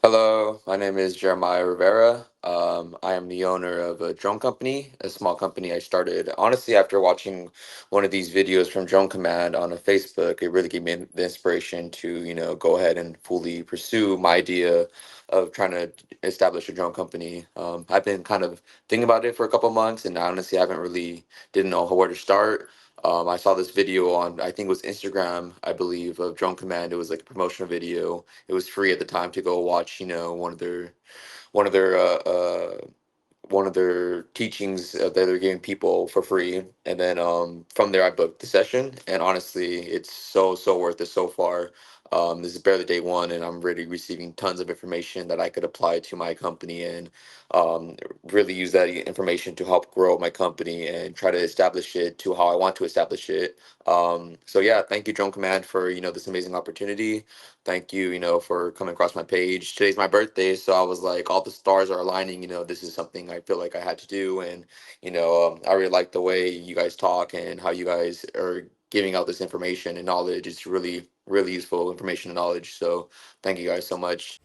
Hello, my name is Jeremiah Rivera. I am the owner of a drone company, a small company I started honestly after watching one of these videos from Drone Command on a Facebook. It really gave me the inspiration to, go ahead and fully pursue my idea of trying to establish a drone company. I've been kind of thinking about it for a couple months, and I honestly haven't really didn't know where to start. I saw this video on, I think it was Instagram, I believe, of Drone Command. It was like a promotional video. It was free at the time to go watch, one of their uh, uh, one of their teachings that they're giving people for free, and then from there I booked the session, and honestly, it's so worth it so far. This is barely day one, and I'm really receiving tons of information that I could apply to my company and um, really use that information to help grow my company and try to establish it to how I want to establish it. So yeah, thank you, Drone Command, for this amazing opportunity. Thank you, for coming across my page. Today's my birthday, so I was like, all the stars are aligning. This is something I feel like I had to do, and I really like the way you guys talk and how you guys are giving out this information and knowledge. It's really, really useful information and knowledge. So, thank you guys so much.